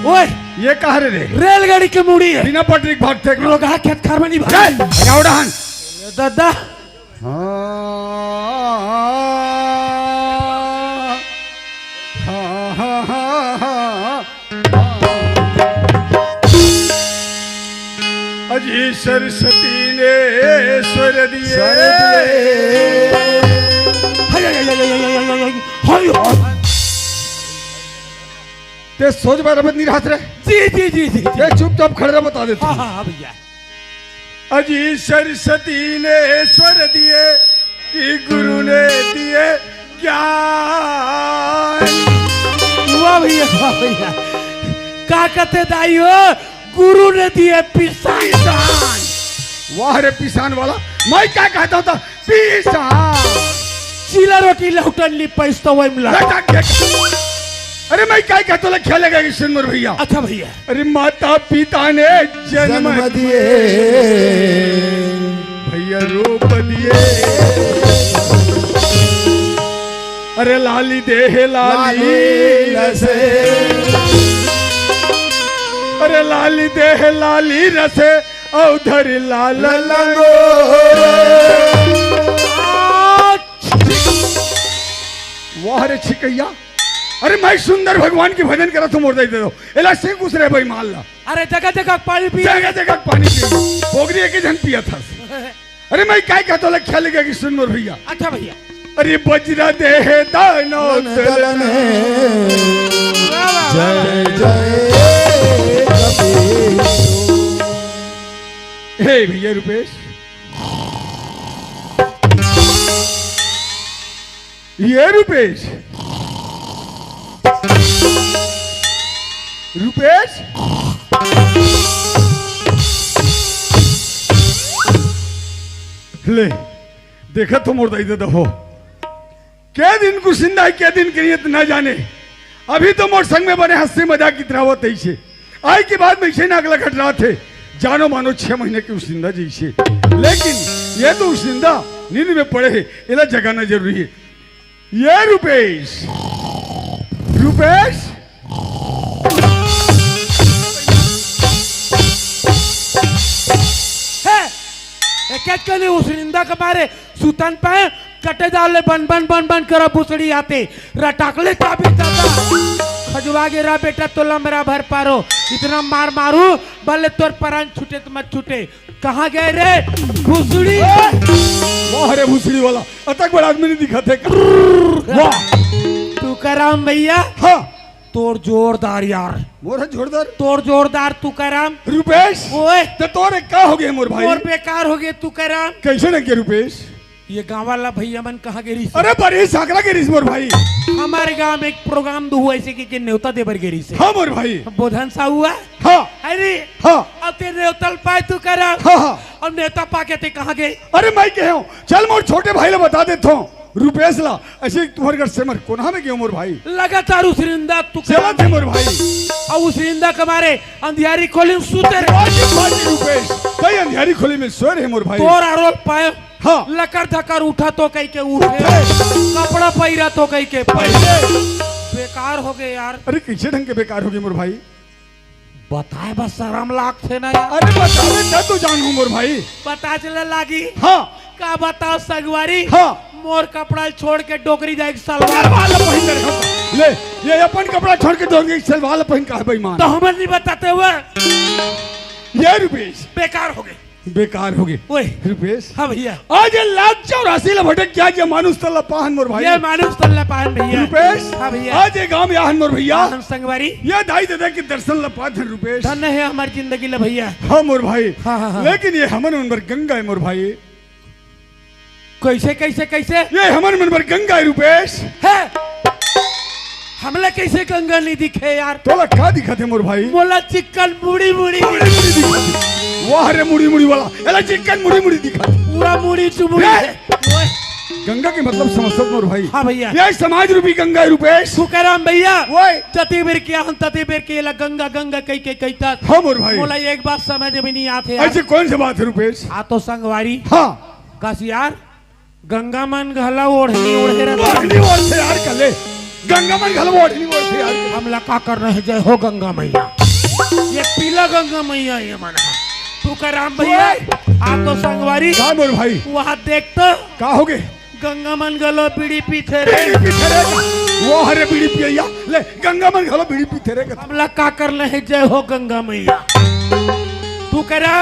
ओए ये कहा रे रेलगाड़ी की मुड़ी है बिना पटरी भागते लोग खेत खार में नहीं चल उड़ान दादा अजी सरस्वती ने स्वर दिए ते सोच बार नहीं रहा रहे जी जी जी जी ये चुपचाप खड़े बता देते हाँ भैया अजी सरस्वती ने स्वर दिए कि गुरु ने दिए ज्ञान वाह भैया का कहते दाई हो गुरु ने दिए पिसान वाह रे पिसान वाला मैं क्या कहता था पिसान चीला रोटी लौटन ली पैसा वही मिला अरे मैं क्या कहता हूँ खेलेगा किशन भैया अच्छा भैया अरे माता पिता ने जन्म दिए भैया रूप दिए अरे लाली दे लाली रसे अरे लाली दे लाली रसे औधर लाल लंगो वाह रे छिकैया अरे मैं सुंदर भगवान की भजन करा तुम और दे दो एला से घुस रहे भाई मान ला अरे जगह जगह पानी पी जगह जगह पानी पी पोगरी एक ही जन पिया था अरे मैं क्या कहता हूँ खेलेगा कि सुन भैया अच्छा भैया अरे बजरा दे दानो जय जय हे भैया रुपेश ये रुपेश रुपेश ले देखा तो मोड़ दे दो क्या दिन को जिंदा क्या दिन की नियत ना जाने अभी तो मोर संग में बने हंसी मजाक की तरावत ऐसे आई के बाद में इसे नागला घट रहा थे जानो मानो 6 महीने की उस जिंदा जैसे लेकिन ये तो उस जिंदा नींद में पड़े है इला जगाना जरूरी है ये रुपेश रुपेश है उस निंदा के बारे सुतन पे कटे डाले बन बन बन बन कर बुसड़ी आते रटाकले चाबी दादा खजुआ गिरा बेटा तो लंबरा भर पारो इतना मार मारू बल्ले तोर परान छूटे तो मत छूटे कहाँ गए रे भूसड़ी वाह रे भूसड़ी वाला अतक बड़ा आदमी नहीं दिखा थे वाह तू कराम भैया हाँ तोर जोरदार यार मोर जोरदार तोर जोरदार तू कराम रुपेश ओए तो तोरे क्या हो गए मोर भाई मोर बेकार हो गए तू कराम कैसे न के रुपेश ये गाँव वाला भैया मन कहाँ गिरी अरे बड़ी साकरा गिरी मोर भाई हमारे गांव में एक प्रोग्राम दो हुआ ऐसे कि न्योता देवर गिरी से हाँ मोर भाई बोधन सा हुआ हाँ अरे हाँ अब तेरे न्योतल पाए तू करा हाँ हाँ और न्योता पाके ते कहाँ गए अरे मैं कह हूँ चल मोर छोटे भाई ले बता देता हूँ रुपेश ला ऐसे तुम्हारे घर से मर कोना में क्यों मोर भाई लगातार उस रिंदा तू चला थे मोर भाई और उस रिंदा के मारे अंधियारी खोली सुते रुपेश कई अंधियारी खोली में सोए रहे मोर भाई तोरा रोल पाए हाँ लकर धकर उठा तो कहीं के उठे कपड़ा पहिरा तो कहीं के पहले बेकार हो गए यार अरे किसे ढंग के बेकार हो गए मोर भाई बताए बस शर्म लाग थे ना यार अरे बतावे ना तू जानू मोर भाई पता चले लागी हाँ का बताओ सगवारी हाँ मोर कपड़ा छोड़ के डोकरी जाए सलवार वाला पहन कर ले ये अपन कपड़ा छोड़ के डोकरी सलवार पहन का है बेईमान तो हमें नहीं बताते हुए ये रुपेश बेकार हो गए बेकार हो गए ओए रुपेश हाँ भैया आज 1,84,00,000 भटक क्या किया मानुष तल्ला पाहन मोर भाई ये मानुष तल्ला पाहन भैया रुपेश हाँ भैया आज ये गांव में आहन मोर भैया हम संगवारी ये दाई दादा के दर्शन ला पाथन रुपेश धन्य है हमारी जिंदगी ले भैया हाँ मोर भाई हाँ। लेकिन ये हमन मन पर गंगा है मोर भाई कैसे कैसे कैसे ये हमन मन पर गंगा है रुपेश है हमला कैसे गंगा नहीं दिखे यार तोला क्या दिखा थे मोर भाई बोला चिकन मुड़ी मुड़ी वाह रे मुड़ी मुड़ी वाला एला चिकन मुड़ी मुड़ी दिखा पूरा मुड़ी चुमुड़ी गंगा के मतलब समझ मोर भाई हाँ भैया ये समाज रूपी गंगा है रुपेश सुकराम भैया वो तती बेर किया हम तती बेर के ला गंगा गंगा कई के कहता हाँ मोर भाई बोला एक बात समझ में नहीं आते ऐसे कौन सी बात है रुपेश आ तो संगवारी हाँ कस यार गंगा मन गहला ओढ़नी ओढ़े यार कले गंगा मन घलो ओढ़नी ओढ़ते यार हमला का कर रहे जय हो गंगा मैया। ये पीला गंगा मैया ये मन है तू का राम भैया आप तो संगवारी का मोर भाई वहाँ देखता का हो गए गंगा मन गलो बीड़ी पीछे रे बीड़ी पीते रे वो हरे बीड़ी पिया ले गंगा मन घलो बीड़ी पीते रे हमला का कर रहे जय हो गंगा मैया। तू कह रहा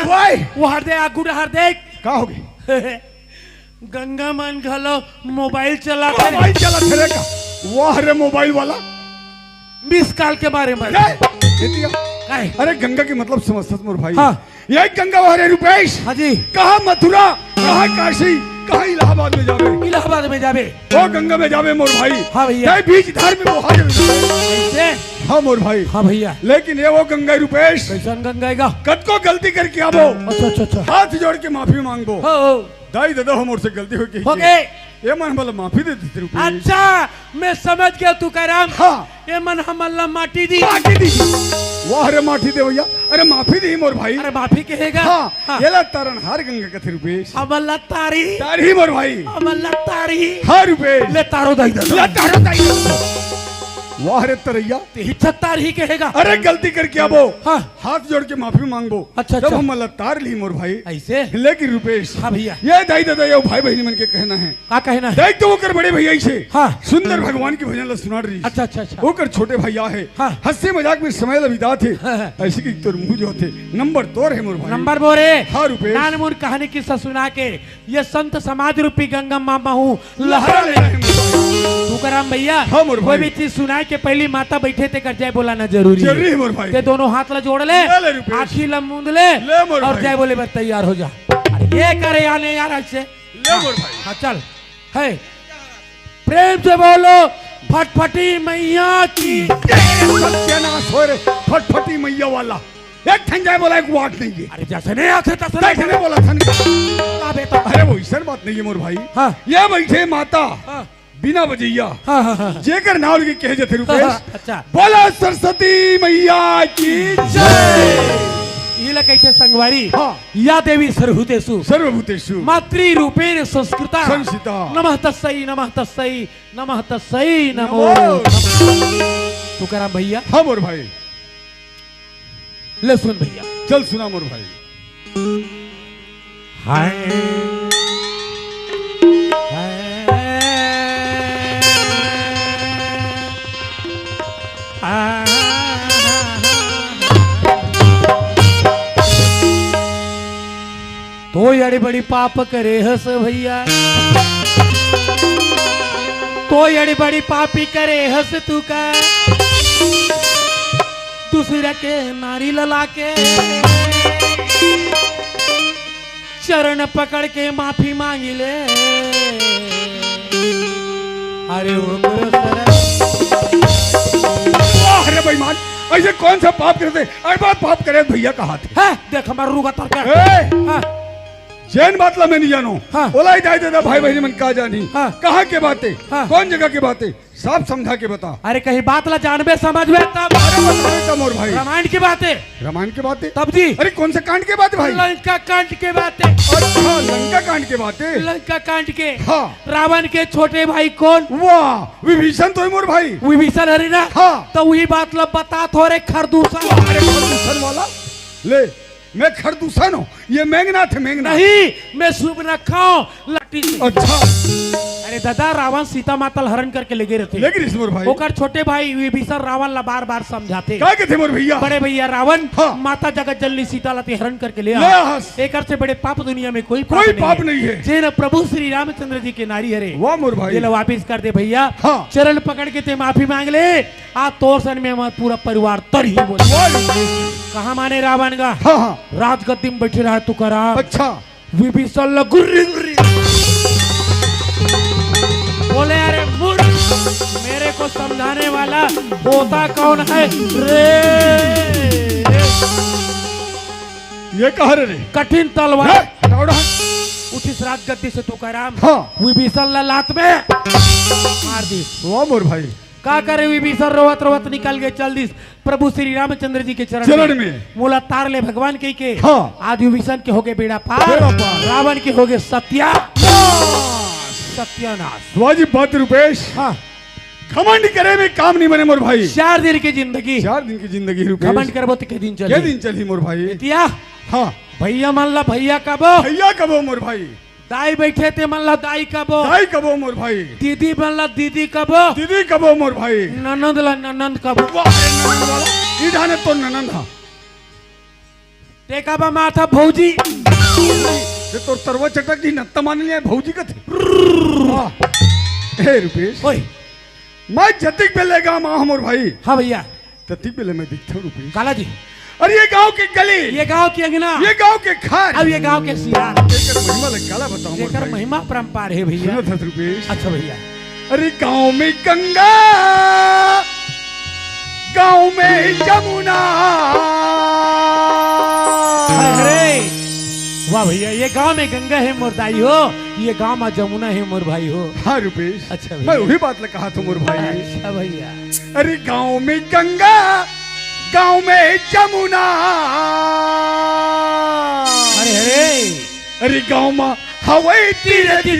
वो हर दे आगू हर देख का हो गए गंगा मन घलो मोबाइल चला रे का वो हरे मोबाइल वाला 20 साल के बारे में अरे गंगा के मतलब समझता मोर भाई हाँ। यही गंगा हरे रुपेश हाँ जी कहा मथुरा कहा काशी कहा इलाहाबाद में जावे इलाहाबाद में जावे वो गंगा में जावे मोर भाई हाँ भैया बीच धार में वो कैसे हाँ मोर भाई हाँ भैया लेकिन ये वो गंगा रुपेश कैसा गंगा कद को गलती करके आवो अच्छा हाथ जोड़ के माफी मांगो हो दाई दादा हम से गलती हो गई ये मन भला माफी दे देते रुपये अच्छा मैं समझ गया तू कह रहा हाँ ये मन हम अल्लाह माटी दी वो अरे माफी दे भैया अरे माफी दी मोर भाई अरे माफी कहेगा हाँ ये ला तारण हार गंगा कथे रुपेश अब अल्लाह तारी तारी मोर भाई अब अल्लाह तारी हार रुपेश ले तारो दाई दादा ले तारो दाई वाह रे तरैया तार ही कहेगा अरे गलती करके आवो हाँ हाथ जोड़ के माफी मांगो अच्छा जब हम अल्लाह तार ली मोर भाई ऐसे लेकिन रुपेश हाँ भैया ये दाई दादा ये भाई बहनी मन के कहना है क्या कहना है देख तो वो कर बड़े भैया से हाँ सुंदर भगवान की भजन सुना रही अच्छा वो कर छोटे भैया है हाँ हंसी मजाक में समय लविदा थे हाँ। ऐसे की तो मुंह जो थे नंबर तोर है मोर भाई नंबर बोरे हाँ रुपेश नान मुन कहानी किस्सा सुना के ये संत समाज रूपी गंगा मामा हूँ लहरा ले तुकाराम भैया हाँ मोर कोई भाई भी चीज सुनाए के पहली माता बैठे थे कर जय बोलाना जरूरी जरूरी है है मोर भाई ते दोनों हाथ ला जोड़ ले ले रुपेश। आँखी ला मूंद ले मोर और भाई। जय बोले बस तैयार हो जा अरे ये करे आने यार ऐसे ले मोर भाई हाँ चल है प्रेम से बोलो फटफटी मैया की सत्यानाश हो रे फटफटी मैया वाला एक ठंडा बोला एक वाट नहीं है अरे जैसे नहीं आते तैसे बैठने नहीं बोला था बोला बेटा अरे वो ऐसा बात नहीं है मोर भाई हाँ ये बैठे माता हाँ बिना बजैया हाँ जेकर नाम की कहे जाते रुपेश अच्छा बोला सरस्वती मैया की जय ये कैसे संगवारी हाँ या देवी सर्वभूतेषु सर्वभूतेषु मातृ रूपेण संस्कृता संस्कृता नमः तस्सै नमः तस्सै नमः तस्सै नमो नमो। तुकाराम भैया हाँ मोर भाई ले सुन भैया चल सुना मोर भाई हाय तो अड़ी बड़ी पाप करे हस भैया तो अड़ी बड़ी पापी करे हस तू का दूसरा के नारी लला के चरण पकड़ के माफी मांगी ले अरे अरे बेईमान ऐसे कौन सा पाप करते अरे बात पाप करे भैया कहा थे है देख हमारा रूगा तर हाँ जैन बात ला मैं नहीं जानू हाँ। बोला ही दाई दादा भाई बहनी मन कहा जानी हाँ। कहाँ के बातें हाँ। कौन जगह की बातें साफ समझा के बता अरे कहीं बात ला जानबे समझ में तब अरे बताने का मोर भाई रामायण की बातें रामायण की बातें तब जी अरे कौन से कांड के बात भाई लंका कांड के बातें अच्छा लंका कांड के बातें लंका कांड के हाँ रावण के छोटे भाई कौन वाह विभीषण तो है मोर भाई विभीषण हरि ना हाँ तो वही बात लो बता थोड़े खरदूषण अरे खरदूषण वाला ले मैं खरदूषण हूँ ये मेघनाथ है मेघनाथ नहीं मैं शुभ रखाऊं लट्टी से अच्छा अरे दादा रावण सीता माता हरण करके ले गए रहते लेकिन इस मोर भाई ओकर छोटे भाई विभीषण रावण ला बार बार समझाते क्या कहते मोर भैया बड़े भैया रावण हाँ। माता जगत जननी सीता लाती हरण करके ले ले आ हंस। एक से बड़े पाप दुनिया में कोई पाप नहीं है जे न प्रभु श्री रामचंद्र जी के नारी हरे वाह मोर भाई ये लो वापिस कर दे भैया हाँ। चरण पकड़ के ते माफी मांग ले आ तोर सन में हमारा पूरा परिवार तर ही बोले कहा माने रावण का हाँ हाँ राजगद्दी में बैठे रहा तू करा अच्छा विभीषण ला गुर्री गुर्री बोले अरे मूर्ख मेरे को समझाने वाला होता कौन है रे ये कहा रे कठिन तलवार दौड़ा उठिस राजगद्दी से तुकाराम हाँ विभीषण ला लात में मार दी वाह मोर भाई का करे विभीषण रोवत रोवत निकल गए चल दिस प्रभु श्री रामचंद्र जी के चरण में मूला तार ले भगवान के हाँ। आज विभीषण के होगे बेड़ा पार बेड़ा पार। रावण के होगे सत्यानाश वाजिब बात रुपेश हाँ घमंड करे में काम नहीं बने मोर भाई। 4 दिन की जिंदगी 4 दिन की जिंदगी रुपये घमंड करबो तो के दिन के चली दिन चली मोर भाई। तिया हाँ भैया मन ला भैया कबो भैया कबो मोर भाई, दाई बैठे ते मन ला दाई कबो दाई कबो मोर भाई, दीदी मन ला दीदी कबो दीदी कबो मोर भाई, ननंद ला ननंद कबो वाह रे ननंद वाला, ई ढाने तो ननंद हा ते कबा माथा भौजी ये तो तरवा चटक दी नत्ता मान लिया भौजी का थे। वाह हे रुपेश ओए मैं जतिक पे लेगा मां मोर भाई, हाँ भैया तती पे मैं दिखता हूं रुपेश। काला जी अरे ये गांव की गली, ये गांव की अंगना, ये गांव के खान, अब ये गांव के सियार जेकर महिमा लग काला बताओ मोर जेकर भाई। महिमा परंपार है भैया। सुनो था रुपेश। अच्छा भैया अरे गांव में गंगा, गांव में जमुना, अरे वाह भैया, ये गांव में गंगा है मोर दाई हो, ये गांव में जमुना है मोर भाई हो। हाँ रुपेश अच्छा मैं भैया। वही बात लग कहा था मोर भाई। अच्छा भैया अरे गांव में गंगा, गांव में जमुना, अरे अरे अरे गांव में हवाई तीरे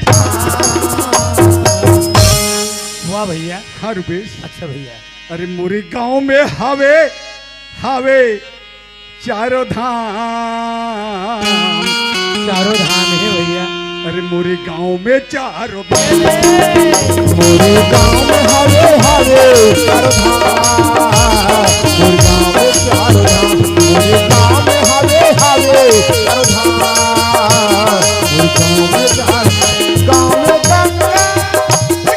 वाह भैया। हाँ रुपेश। अच्छा भैया अरे मोरे गांव में हवे हवे चारों धाम, चारों धाम है भैया। अरे मोरे गांव में चारों धाम, मोरे गांव में हवे हवे चारों धाम, मोरे गांव में चारों धाम, मोरे गांव में हवे हवे चारों धाम, मोरे गांव में चारों गांव में गंगा,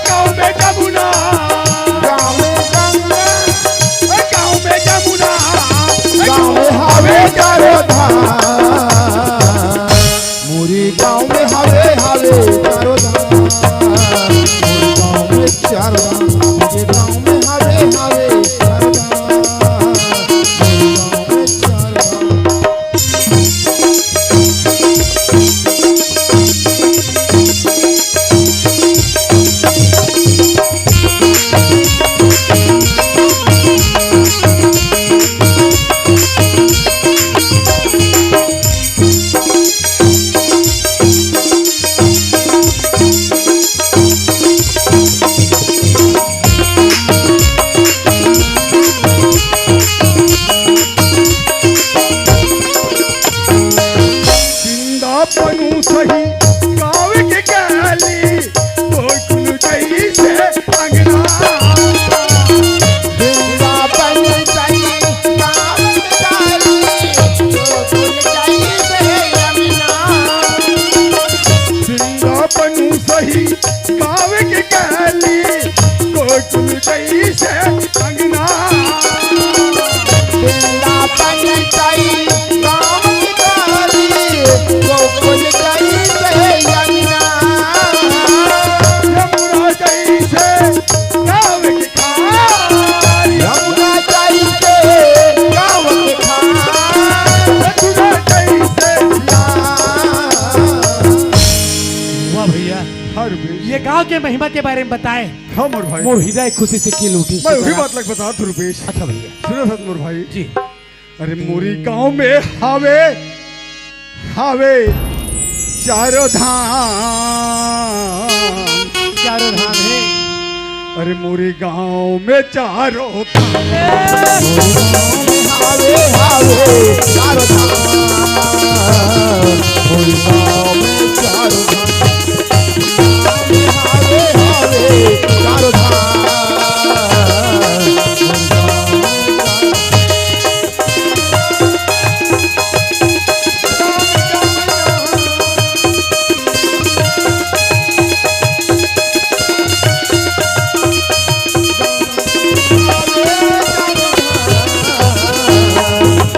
गांव में जमुना, गांव में गंगा, गांव में जमुना, गांव में हवे चारों धाम, मोरे गांव में हवे हवे चारों धाम, मोरे गांव में चारों धाम, मोरे गांव में हवे हवे चारों धाम, मोरे गांव में चारों धाम। जिंदापनू सही गाँव के गली, कोकुल जैसे अंगना, वृंदावन चली गाँव चली, गोकुल जैसे यमुना, जिंदापनू सही गाँव के गली, कोकुल जैसे अंगना, वृंदावन चली गाँव चली, गोकुल जैसे यमुना, यमुना जैसे गाँव की खार, यमुना जैसे गाँव के खान, यमुना जैसे वाह भैया। हर रुपेश। ये गांव के महिमा के बारे में बताए, हाँ मोर भाई मोर हृदय खुशी से खिल उठी। मैं वही बात लग बता था रुपेश। अच्छा भैया सुनो सत मोर भाई। जी अरे मोरी गांव में हावे हावे चारों धाम, चारों धाम है। अरे मोरी गांव में चारों धाम, हावे हावे चारों धाम, मोरे गाँव में चारों धाम, हावे हावे चारों धाम,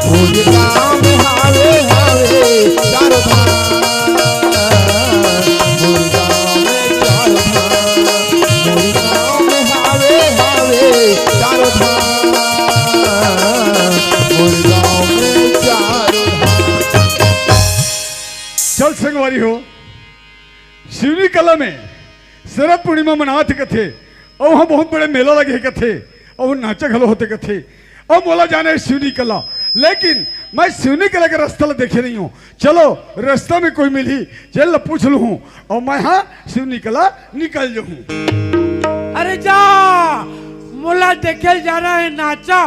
मोरे गाँव में हावे हावे चारों धाम, मोरे गाँव में चारों धाम, मोरे गाँव में हावे हावे चारों धाम, मोरे गाँव में चारों धाम। चल संगवारी हो शिवनी कला में शरद पूर्णिमा मनाते कथे और वहाँ बहुत बड़े मेला लगे कथे और नाचे घलो होते कथे। अब बोला जाने शिवनी कला, लेकिन मैं शिवनी कला का रास्ता देखे नहीं हूँ। चलो रास्ता में कोई मिली चल पूछ लू हूँ और मैं हाँ शिवनी कला निकल जाऊँ। अरे जा मेला देखे जाना है नाचा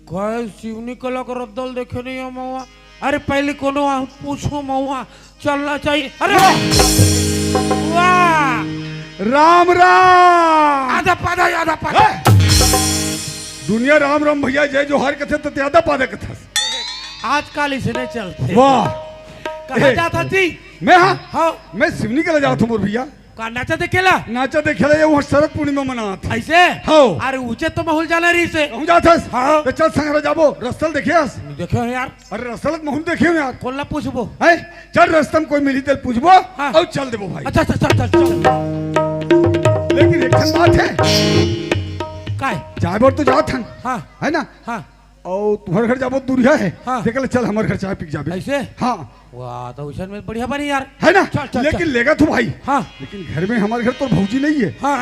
कहे शिवनी कला का रद्दल देखे नहीं है मऊआ अरे पहले कोनो पूछो मऊआ चलना चाहिए अरे वाह राम राम आधा पादा दुनिया राम राम भैया जय जोहार कथे तो ज्यादा पादा कथा आजकल इसने चलते वाह कहा जाता थी मैं हाँ मैं सिवनी के जाता हूँ भैया का नाचा देखेला नाचा देखेला ये वहाँ शरद पूर्णिमा मना था ऐसे हाँ अरे ऊंचे तो महल जाना रही से हम जाता हाँ। तो चल संग जाबो रस्तल देखे देखो यार अरे रस्तल महल देखे यार कौन ला पूछबो है चल रस्तम कोई मिली तेल पूछबो हाँ। और चल देबो भाई अच्छा चल चल चल लेकिन एक ठन बात है काय जाबर तो जात हन हाँ है ना हाँ और तुम्हारे घर जाबो दूरिया है हाँ। देखल चल हमारे घर चाय पी के जाबे ऐसे हाँ वाह तो उसन में बढ़िया बनी यार है ना चल, चल, लेकिन चल। लेगा तो भाई हाँ लेकिन घर में हमारे घर तो भौजी नहीं है हाँ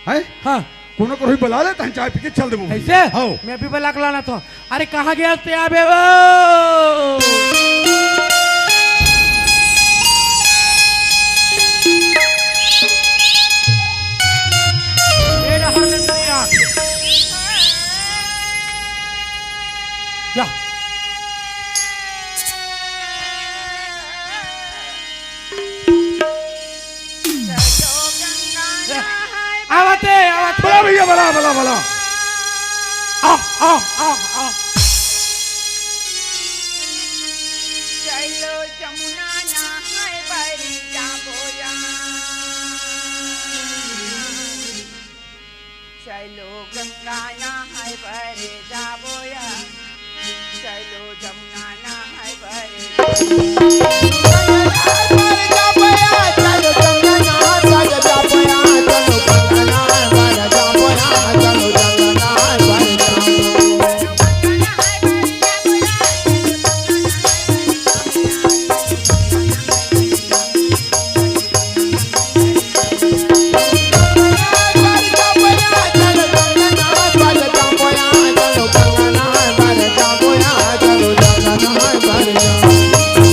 है हाँ कोनो को बुला लेता है चाय पी के चल देबो ऐसे हाँ मैं भी बला लाना था अरे कहाँ गया ते आबे वो मेरा हर दिन नहीं आते जा आवते आवते बला भैया बला बला बला आ आ आ आ चलो जमुना नहाय बरी जाबोया चलो गंगा नहाय बरी जाबोया चलो जमुना नहाय बरी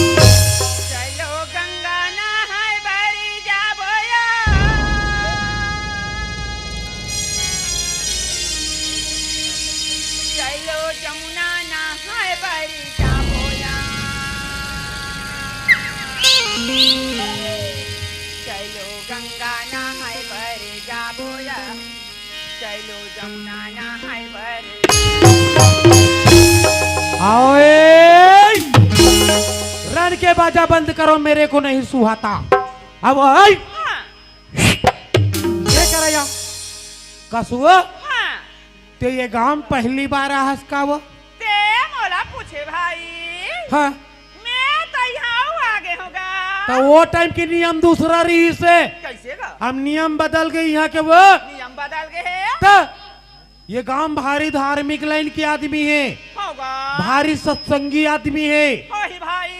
चलो गंगा नहाय बरी जाबोया चलो जमुना नहाय बरी जाबोया चलो गंगा नहाय बरी जाबोया चलो जमुना नहाय बरी आओ रन के बाजा बंद करो मेरे को नहीं सुहाता अब आई हाँ ये करया कसुआ हाँ ते ये गांव पहली बार आहस का वो ते मोला पूछे भाई हाँ मैं तो यहाँ आगे होगा तो वो टाइम की नियम दूसरा रही से कैसे गा हम नियम बदल गए यहाँ के वो नियम बदल गए हैं तो ये गांव भारी धार्मिक लाइन के आदमी है होगा भारी सत्संगी आदमी है हो ही भाई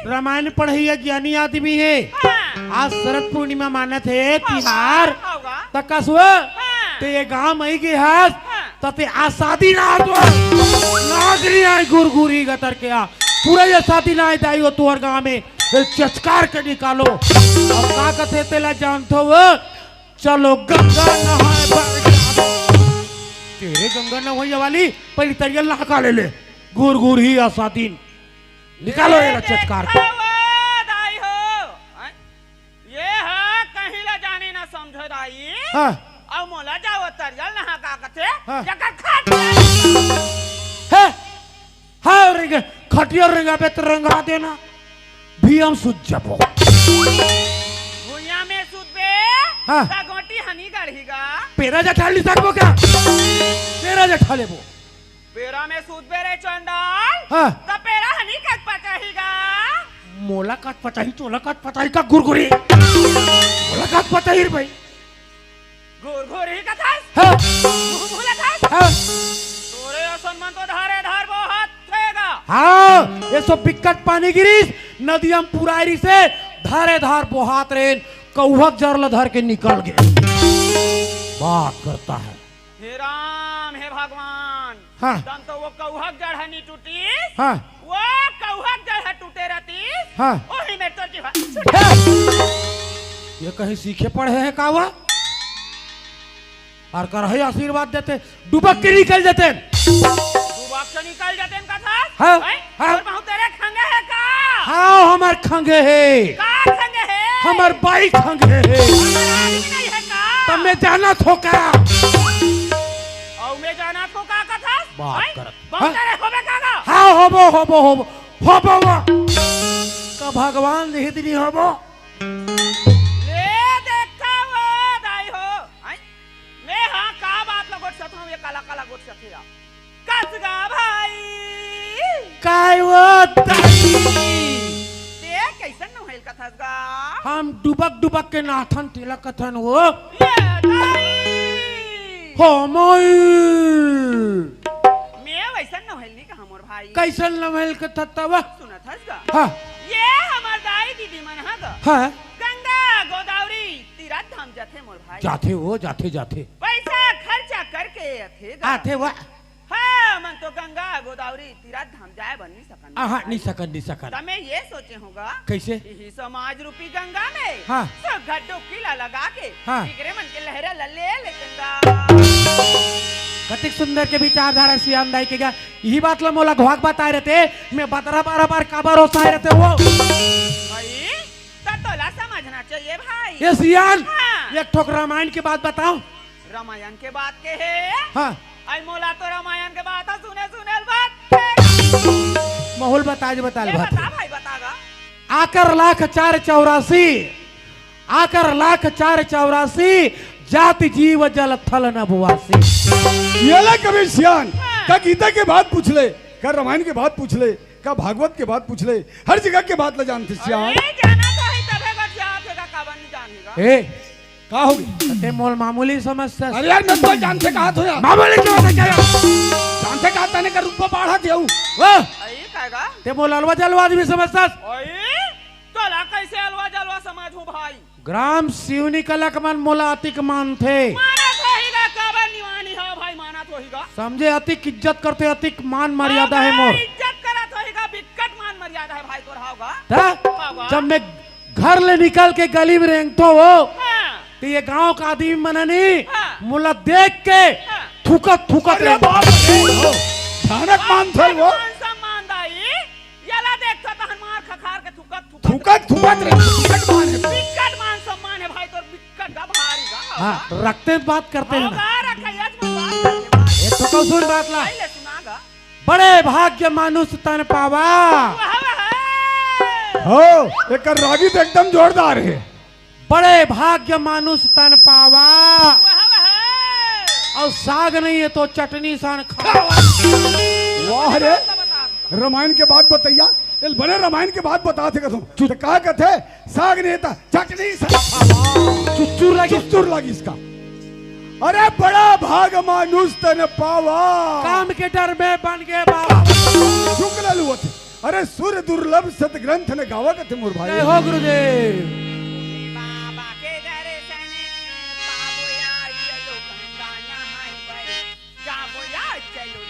रामायण पढ़े ज्ञानी आदमी है हाँ आज शरद पूर्णिमा मानत है तिहार होगा त कसुआ हाँ ते ये गांव में के हास हाँ तते आसादी ना तो नागरी आई गुरगुरी गतर के आ पूरा ये साथी ना दाई हो तुअर गांव में फिर चचकार के निकालो अब का कथे तेला जानतो वो चलो गंगा नहाए बर जाबो। तेरे गंगा नहाए वाली पहली तरियल नहा ले ले गुर गुर ही आसादीन निकालो ये चचकार को दाई हो हैं? ये है कहीं ला जाने ना समझो दाई हाँ अब मोला जाओ तरियल नहा का कथे हाँ। जगह खाट है हाँ रिंग खटिया रिंगा पे रंगा देना भी हम सुझ जबो भुइया में सूत बे हाँ। ता गोटी हनी गढ़ीगा पेरा जठा ली सकबो क्या पेरा जठा लेबो पेरा में सूत बे रे चंडाल हाँ ता पेरा हनी कट पकहीगा मोला काट पताही चोला काट पताही का गुरगुरी मोला काट पताही रे भाई घूर घूर ही कथास हाँ भूला था हाँ तोरे असमान तो धारे धार बहुत थेगा हाँ ये सब बिकट पानी गिरीस नदियां पुरारी से धारे धार बोहात रेन कौहक जरल धर के निकल गए बात करता है हे राम हे भगवान हाँ। तन तो वो कौहक जड़ हनी टूटी हाँ वो कौहक जड़ है टूटे रहती हाँ ओही में तो जीवा है। ये कहीं सीखे पढ़े हैं कावा और करही आशीर्वाद देते डुबक के निकल जाते तू बाप से निकल जाते इनका था हाँ, हैं? हाँ। और बहुत तेरे खंगे है का हाँ हमार खंगे है का खंगे है हमार बाई खंगे है हमारा आदमी नहीं है का तब मैं जाना थोका और मैं जाना तो का था बात हैं? करत। बहुत हाँ? तेरे होबे का हाँ होबो का भगवान निहित नहीं होबो ले देखा वो दाई हो हैं? मैं हाँ का बात लगोट सकता हूँ ये काला काला गोट सकता कसगा भाई काय वो ताई ते कैसन न होइल कथसगा हम डुबक के नाथन तिलक कथन वो ये दाई हो मोई मैं वैसन न होइल नहीं का हमर भाई कैसन लमहल के तत्वा सुनत हसगा हाँ ये हमर दाई दीदी मन हग हाँ गंगा गोदावरी तीरथ धाम जाथे मोर भाई जाते वो जाते पैसा खर्चा करके अथे आते वो हाँ मन तो गंगा गोदावरी तीरथ धाम जाए बन नहीं सकन हाँ नहीं सकन तमे ये सोचे होगा कैसे यही समाज रूपी गंगा में हाँ। सब गड्ढो किला लगा के हाँ। इकरे मन के लहरा लले लेकिन कतिक सुंदर के विचारधारा सियान दाई के यही बात ला मोला घोक बताए रहते मैं बतरा बार काबर होसाए रहते वो भाई तोला समझना चाहिए भाई ये सियान हाँ। एक ठोक रामायण की बात बताओ रामायण के बात के है हाँ आई मोला तो रामायण के बात सुने बात माहौल बता ये बता बता भाई बतागा आकर लाख चार चौरासी जाति जीव जल थल नभवासी ये ले कभी सियान हाँ। का गीता के बात पूछ ले का रामायण के बात पूछ ले का भागवत के बात पूछ ले हर जगह के बात ले जानते सियान अरे जाना तो है तबे बच्चा का काबन नहीं जानेगा ए का होगी ते मोल मामूली समस्या अरे यार मैं तो जानते कहा तो यार मामूली क्यों होता क्या जानते कहा तने का रूप बाढ़ा देऊ वाह आई कहेगा ते मोल अलवा जलवा आदमी समझता ओए तोला कैसे अलवा जलवा समझ हूं भाई ग्राम सिवनी कलक मन मोला अतिक मान थे माना होईगा काबन निवानी है भाई माना होईगा समझे अतिक इज्जत करते अतिक मान मर्यादा है मोर इज्जत करत होईगा बिकट मान मर्यादा है भाई तोर होगा था? जब मैं घर ले निकल के गली में रेंगतो हो हां तो ये गांव का आदमी मननी हाँ। मुला देख के हाँ। थुकत अरे बाप रे भयानक मान था वो सम्मान दाई याला देखता तहन मार खखार के थुकत रे बिकट मान है बिकट मान सम्मान है भाई तोर बिकट गा भारी गा हाँ रखते बात करते हैं ना होगा रखैयत में बात करते भाई ये तो कौन बात ला पहले सुनागा बड़े भाग्य मानुष तन पावा वाह वाह हो एक रागी तो एकदम जोरदार है बड़े भाग्य मानुष तन पावा वाह वाह और साग नहीं है तो चटनी सान खा वाह रे रामायण के बाद बताइया इल बड़े रामायण के बाद बता थे कसम तो कहा कथे साग नहीं था चटनी चुच्चुर लगी इसका अरे बड़ा भाग मानुष तन पावा काम के डर में बन गए बाबा शुक्ल लुआ थे अरे सूर्य दुर्लभ सत ग्रंथ ने गावा कथे मोर भाई जय हो गुरुदेव बाबा के दर्शन पाबो या चलो गंगाया हाय पर जाबो या चलो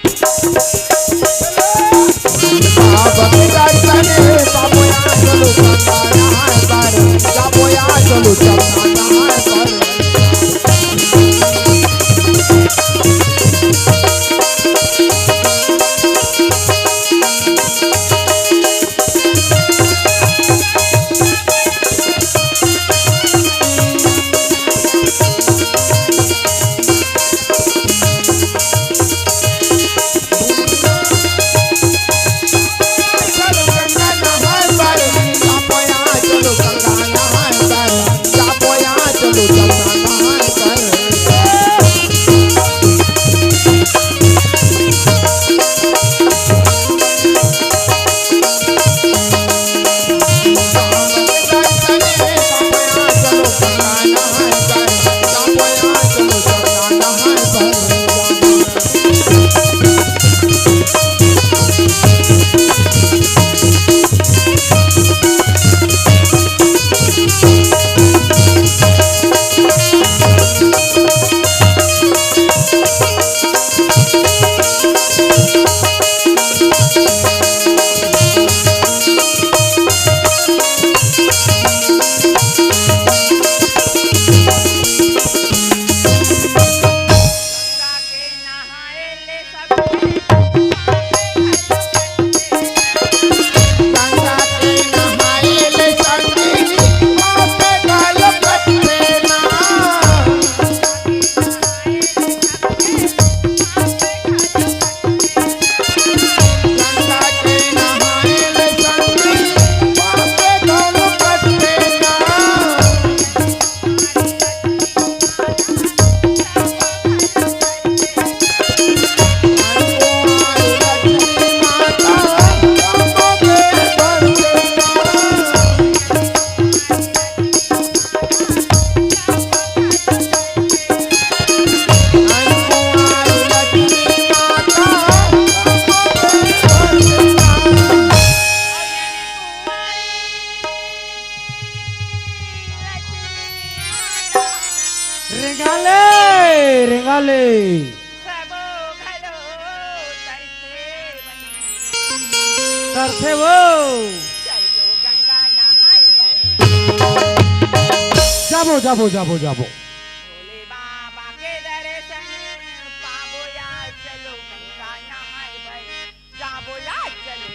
बाबा के दर्शने बाबोया चलो गंगाया हाय पर जाबोया चलो गंगाया हाय पर चाले सबो घलो तरसे वही करते वो चलो गंगा नहाए बर जाबो जाबो जाबो जाबो भोले बाबा के दर्शन पाबो या चलो गंगा नहाए बर जाबो या चलो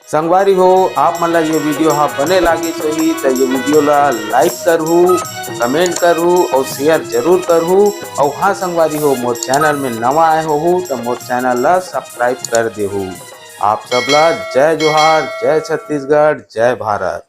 संगवारी हो आप मन ला ये वीडियो हा बने लागी सही तो ये वीडियो ला लाइक करहू, कमेंट करहू और शेयर जरूर करहू। और हाँ संगवारी हो मोर चैनल में नवा आए हो तो मोर चैनल ला सब्सक्राइब कर देहू। आप सब ला जय जोहार, जय छत्तीसगढ़, जय भारत।